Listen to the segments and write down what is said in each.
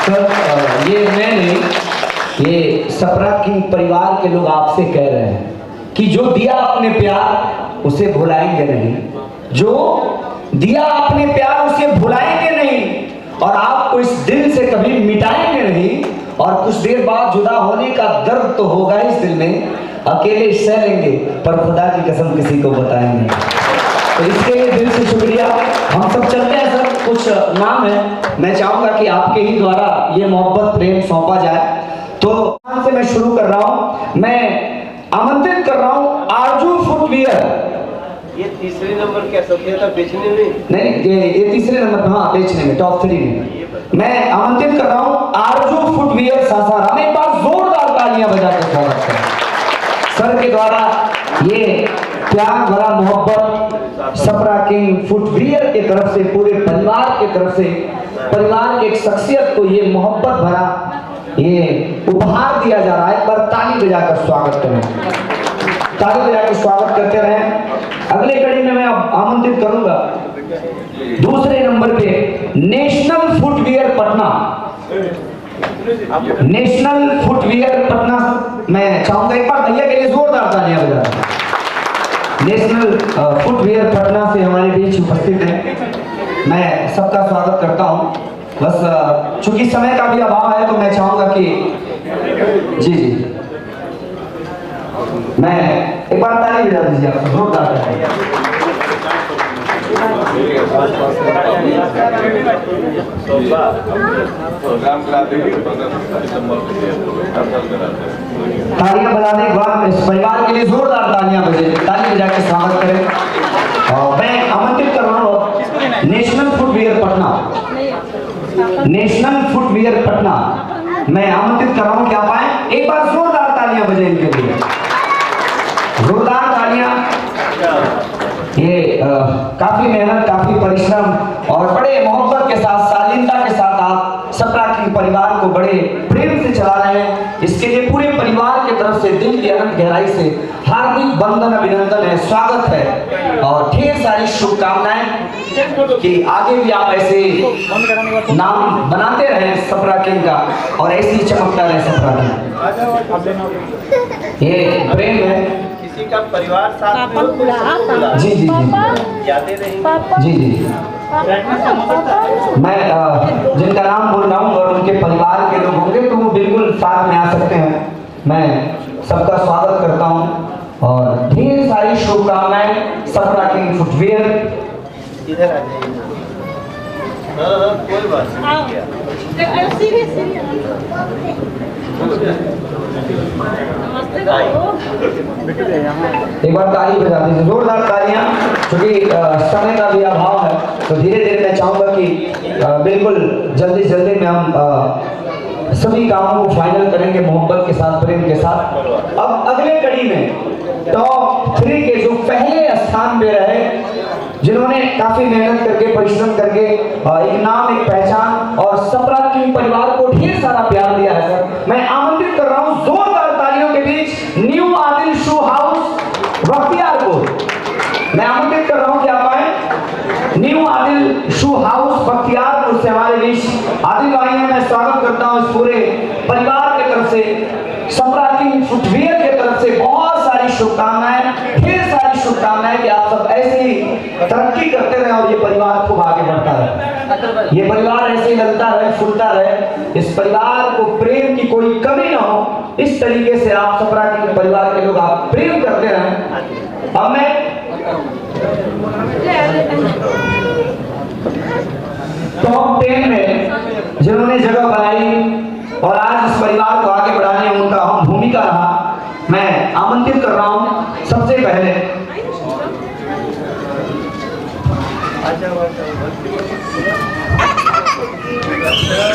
Sir ये मैं नहीं, ये सपरा किंग परिवार के लोग आपसे कह रहे हैं कि जो दिया अपने प्यार उसे भुलाएंगे नहीं, जो दिया अपने प्यार उसे भुलाएंगे नहीं, और आपको इस दिल से कभी मिटाएंगे नहीं, और कुछ देर बाद जुदा होने का दर्द तो होगा इस दिल में, अकेले सह लेंगे पर खुदा की कसम किसी को बताएंगे। तो इसके लिए दिल से शुक्रिया। हम सब चलते हैं सर, कुछ नाम है, मैं चाहूंगा कि आपके ही द्वारा ये मोहब्बत प्रेम सौंपा जाए। तो यहाँ से मैं शुरू कर रहा हूँ, मैं आमंत्रित कर रहा हूँ आरजू फुटवियर। ये तीसरे नंबर क्या सफेद था बेचने में? नहीं, ये तीसरे नंबर पे, हाँ बेचने में, टॉप 3 में। मैं आमंत्रित कर रहा हूँ आरजू फुटवियर सासाराम। एक बार जोरदार तालियां बजा के स्वागत करें सर के द्वारा। ये प्यार भरा मोहब्बत सपरा किंग फुटवियर की तरफ से, पूरे परिवार की तरफ से, परिवार की एक शख्सियत को ये मोहब्बत भरा ये उपहार दिया जा रहा है। एक बार ताली बजाकर स्वागत करें, ताली बजाकर स्वागत करते रहें। अगले कड़ी में मैं आमंत्रित करूंगा दूसरे नंबर पे national footwear Patna. National footwear Patna, मैं चाहूंगा एक बार भैया के लिए जोरदार तालियां बजाएं। नेशनल फुटवियर पटना से हमारे बीच उपस्थित है, मैं सबका स्वागत करता हूं। बस चूंकि समय का भी अभाव है तो मैं चाहूंगा कि जी मैं एक बार ताली बजा दीजिए आप जोरदार ताली। तालियां बजाने के बाद इस परिवार के लिए जोरदार तालियां बजे, ताली बजा के स्वागत करें। और मैं आमंत्रित कर रहा हूँ national footwear Patna, national footwear Patna, मैं आमंत्रित कर रहा हूँ कि आप आए। एक बार जोरदार तालियां बजे इनके लिए, जोरदार तालियां। ये काफी मेहनत, काफी परिश्रम और बड़े मोहब्बत के साथ, शालीनता के साथ आप सपरा किंग परिवार को बड़े प्रेम से चला रहे हैं। इसके लिए पूरे परिवार की तरफ से दिल की अनंत गहराई से हार्दिक वंदन, अभिनंदन है, स्वागत है और ढेर सारी शुभकामनाएं कि आगे भी आप ऐसे नाम बनाते रहें सपरा किंग का और ऐसे ही चमकता रहे सपरा किंग। ये प्रेम है का परिवार साथ जी जी यादें नहीं जी जी। मैं जिनका नाम बोल रहा हूँ और उनके परिवार के लोग होंगे तो वो बिल्कुल साथ में आ सकते हैं। मैं सबका स्वागत करता हूँ और ढेर सारी शुभकामनाएं सपरा किंग फुटवियर। इधर आ जाइए। हाँ कोई बात नहीं। एक बार ताली बजा दीजिए, जोरदार तालियां, क्योंकि समय का भी अभाव है तो धीरे धीरे मैं चाहूंगा कि बिल्कुल जल्दी जल्दी में हम सभी कामों को फाइनल करेंगे मोहब्बत के साथ, प्रेम के साथ। अब अगले कड़ी में टॉप 3 के जो पहले स्थान पे रहे, जिन्होंने काफी मेहनत करके, परिश्रम करके एक नाम, एक पहचान और सपरा किंग परिवार को ढेर सारा प्यार दिया है सर, मैं आमंत्रित कर रहा हूँ जोरदार तालियों के बीच न्यू आदिल शू हाउस बख्तियारपुर। मैं आमंत्रित कर रहा हूँ कि आप आए। न्यू आदिल शू हाउस बख्तियारपुर से हमारे बीच आदिल भाई हैं। मैं स्वागत करता हूँ इस पूरे परिवार की तरफ से, सपरा किंग फुटवियर की तरफ से बहुत सारी शुभकामनाएं, ढेर सारी शुभकामनाएं कि आप सब ऐसे ही तरक्की करते रहे और ये परिवार खूब आगे बढ़ता रहे, ये परिवार ऐसे ही लगता रहे, फूलता रहे, इस परिवार को प्रेम की कोई कमी ना हो, इस तरीके से आप सपरा किंग परिवार के लोग आप प्रेम करते रहें। अब मैं टॉप 10 में जिन्होंने जगह बनाई और आज इस परिवार को आगे बढ़ाने में उनका अहम भूमिका रहा, मैं आमंत्रित कर रहा हूं सबसे पहले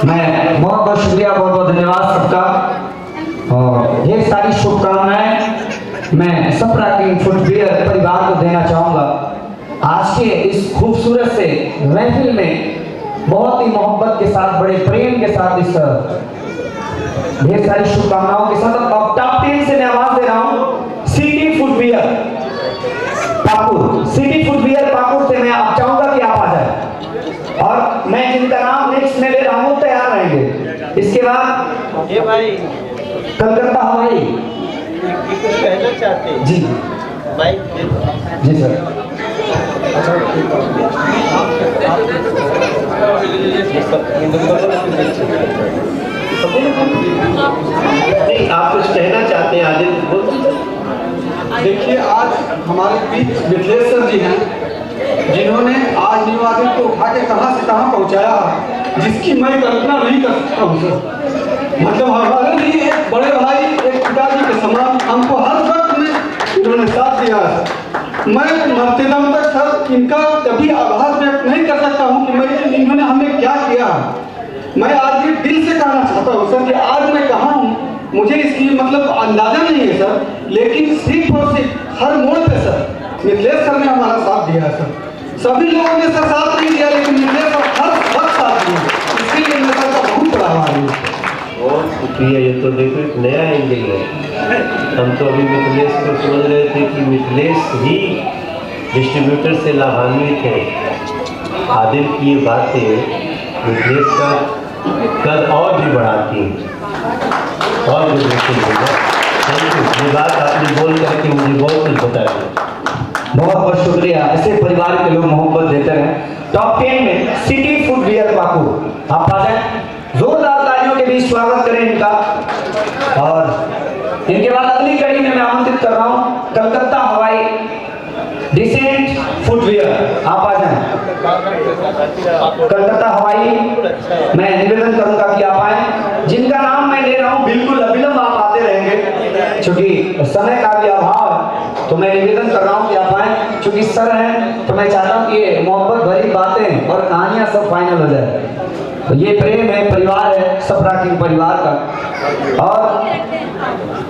मैं बहुत बहुत शुक्रिया, बहुत बहुत धन्यवाद सबका और ढेर सारी शुभकामनाएं मैं सपरा किंग फुटवियर परिवार को देना चाहूंगा। आज के इस खूबसूरत से महफिल में बहुत ही मोहब्बत के साथ, बड़े प्रेम के साथ, इस ढेर सारी शुभकामनाओं के साथ अब टॉप 10 से मैं आवाज दे रहा हूं city footwear Pakur. City footwear Pakur से मैं आप चाहूंगा कि आप आ जाए और मैं जिनका नाम नेक्स्ट में ले रहा हूं तैयार रहेंगे। इसके बाद ये भाई कलकत्ता हवाई। ये कुछ कहना चाहते हैं? जी बाइक दे दो। जी सर। नहीं, आप कुछ कहना चाहते हैं? आदित्य बोल। देखिए, आज हमारे बीच मिथिलेश्वर जी हैं, जिन्होंने आज न्यू आदिल को उठा के कहाँ से कहाँ पहुँचाया, जिसकी मैं कल्पना नहीं कर सकता हूँ सर। मतलब हमारे लिए एक बड़े भाई, एक पिताजी के समान हमको हर वक्त में इन्होंने साथ दिया है सर। मैं मरते दम तक सर इनका कभी आभार व्यक्त नहीं कर सकता हूँ कि मैं इन्होंने हमें क्या किया। मैं आज ये दिल से कहना चाहता हूँ सर कि आज मैं कहाँ हूँ मुझे इसकी मतलब अंदाजा नहीं है सर, लेकिन सिर्फ और सिर्फ हर मोड़ पे सर मिथिलेश सर ने हमारा साथ दिया है सर। सभी लोगों ने सर साथ नहीं दिया, लेकिन मिथिलेश सर हर वक्त साथ दिया, इसके लिए मैं सर का बहुत बड़ा आभारी हूँ। बहुत शुक्रिया। ये तो देखो एक नया एंगल है। हम तो अभी मिथिलेश को समझ रहे थे कि मिथिलेश ही डिस्ट्रीब्यूटर से लाभान्वित है। आदिल की ये बातें मिथिलेश का कद और भी बढ़ाती हैं और भी बिल्कुल होगा। Thank you. ये बात आपने बोल करके मुझे बहुत कुछ बता दिया। बहुत बहुत शुक्रिया। ऐसे परिवार के लोग मोहब्बत देते हैं। टॉप 10 में सिटी फुटवियर पाकुड़, आप आ जाए, जोरदार तालियों के बीच स्वागत करें इनका। और इनके बाद अगली कड़ी में मैं आमंत्रित कर रहा हूं कलकत्ता हवाई डिसेंट फुटवियर, आप आ जाए। कलकत्ता हवाई मैं निवेदन करूंगा कि आप आए। जिनका नाम मैं ले रहा हूं बिल्कुल अविलंब आप आते रहेंगे, क्योंकि समय का भी अभाव है, तो मैं निवेदन कर रहा हूं कि आप आए। क्योंकि सर हैं तो मैं चाहता हूं कि ये मोहब्बत भरी बातें और कहानियां सब फाइनल हो जाए। तो ये प्रेम है, परिवार है, सपरा किंग परिवार का। और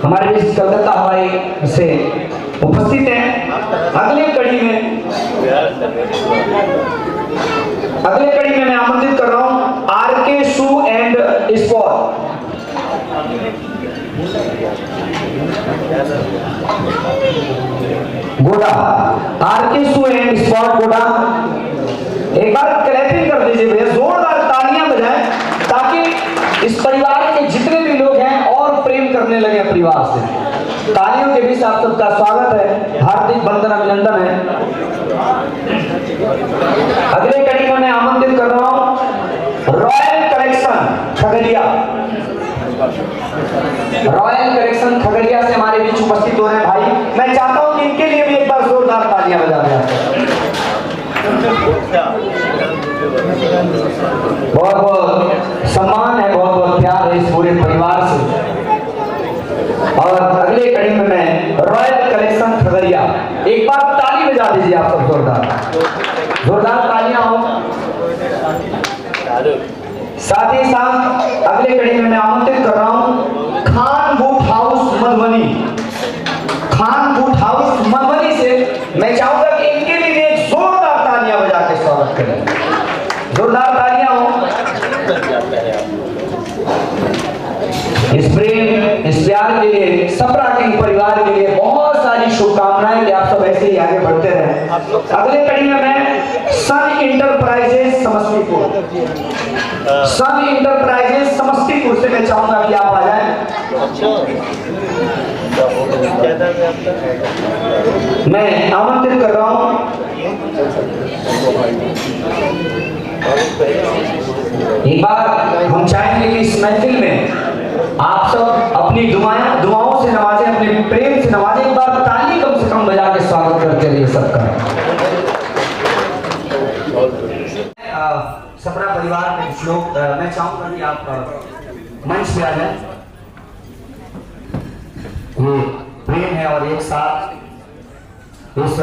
हमारे बीच कलकत्ता हवाई से उपस्थित हैं अगले कड़ी में मैं आमंत्रित कर रहा हूं आरके शू एंड स्पोर्ट। गोडा, आरके शू एंड स्पोर्ट गोडा। एक बार क्लैपिंग कर दीजिए भैया, जोरदार तालियां बजाएं ताकि इस परिवार के जितने भी लोग हैं और प्रेम करने लगे परिवार से। तालियों के बीच आप सबका स्वागत है, हार्दिक वंदन अभिनंदन है। अगले कड़ी में मैं आमंत्रित कर रहा हूं royal collection Khagaria. Royal collection Khagaria से हमारे बीच उपस्थित हो रहे हैं भाई। मैं चाहता हूं कि इनके लिए भी एक बार जोरदार तालियां बजा दें। बहुत बहुत सम्मान है, बहुत बहुत प्यार है इस पूरे परिवार से। और अगले कड़ी में मैं रॉयल कलेक्शन खगड़िया, एक बार ताली बजा दीजिए आप सब, जोरदार तालियां हो। साथ ही साथ अगले कड़ी में मैं आमंत्रित कर रहा हूं Khan boot house Madhubani. Khan boot house Madhubani से मैं चाहूंगा कि इनके लिए एक जोरदार तालियां बजा के स्वागत करें। जोरदार तालियां हो। इस प्रेम, इस प्यार के लिए, सपरा किंग परिवार के लिए बहुत सारी शुभकामनाएं कि आप सब ऐसे ही आगे बढ़ते रहें। अगले कड़ी में मैं सन इंटरप्राइजेस समस्तीपुर, सन इंटरप्राइजेस समस्तीपुर से मैं चाहूंगा कि आप आ जाएं। मैं आमंत्रित कर रहा हूं एक बार हम चाहेंगे कि इस महफिल में आप सब अपनी दुआओं से नवाजें, अपने प्रेम से नवाजें। एक बार ताली कम से कम बजा के स्वागत करते रहिए सबका। सपरा परिवार के कुछ लोग, मैं चाहूंगा कि आप मंच पे आ जाएं। ये प्रेम है और एक साथ उस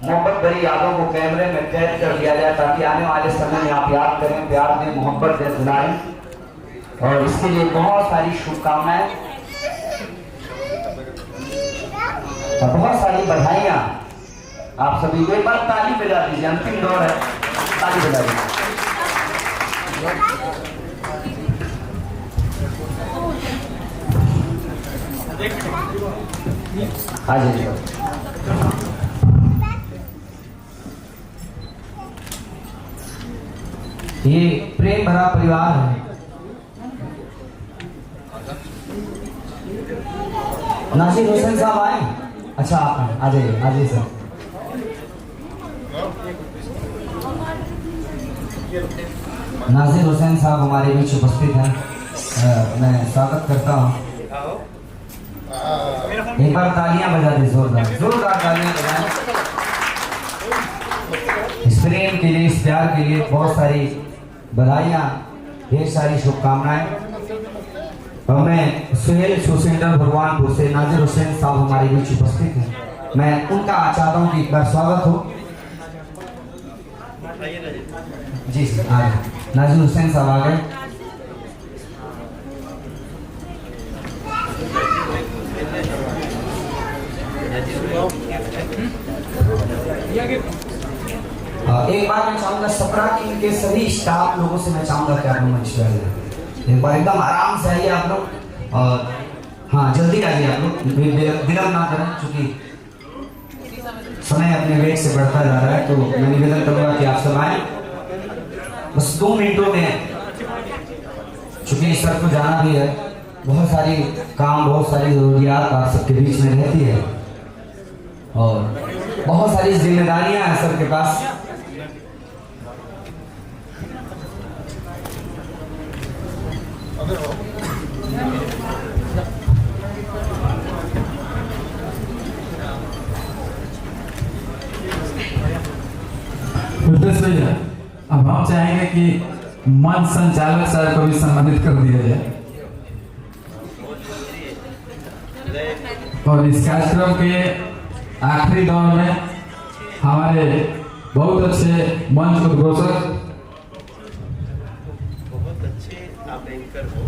मोहब्बत भरी यादों को कैमरे में कैद कर दिया जाए ताकि आने वाले समय में आप याद करें, प्यार दें, मोहब्बत दें, दिलाएं। और इसके लिए बहुत सारी शुभकामनाएं और बहुत सारी बधाइयां आप सभी को। एक बार ताली बजा दीजिए, अंतिम दौर है, ताली बजा दीजिए। हाँ जी, ये प्रेम भरा परिवार है। नासिर हुसैन साहब आए? अच्छा आप हैं, आ जाइए आ जाइए सर। नासिर हुसैन साहब हमारे बीच उपस्थित हैं, मैं स्वागत करता हूँ। एक बार तालियां बजा दें, जोरदार जोरदार तालियां बजाएं इस प्रेम के लिए, इस प्यार के लिए। बहुत सारी बधाइयाँ, ढेर सारी शुभकामनाएं। और मैं सुहेल सुसेंडर भगवानपुर से नासिर हुसैन साहब हमारे बीच उपस्थित हैं, मैं उनका चाहता हूँ कि एक बार स्वागत हो। जी सर आ गए, नासिर हुसैन साहब आ गए। एक बार मैं चाहूंगा सपरा टीम के सभी स्टाफ लोगों से मैं चाहूंगा कि आप मंच पे आइए, एक बार एकदम आराम से आइए आप लोग, और हाँ जल्दी आइए आप लोग, विलंब ना करें, क्योंकि समय अपने वेग से बढ़ता जा रहा है। तो मैं निवेदन करूंगा कि आप सब आए बस 2 मिनटों में, चूंकि सर को जाना भी है, बहुत सारी काम, बहुत सारी जरूरियात आप सबके बीच में रहती है, और बहुत सारी जिम्मेदारियां हैं सबके पास। भैया, अब हम चाहेंगे कि मंच संचालक सर को भी सम्मानित कर दिया जाए, और इस कार्यक्रम के आखिरी दौर में हमारे बहुत अच्छे मंच उद्घोषक, बहुत अच्छे आप एंकर हो,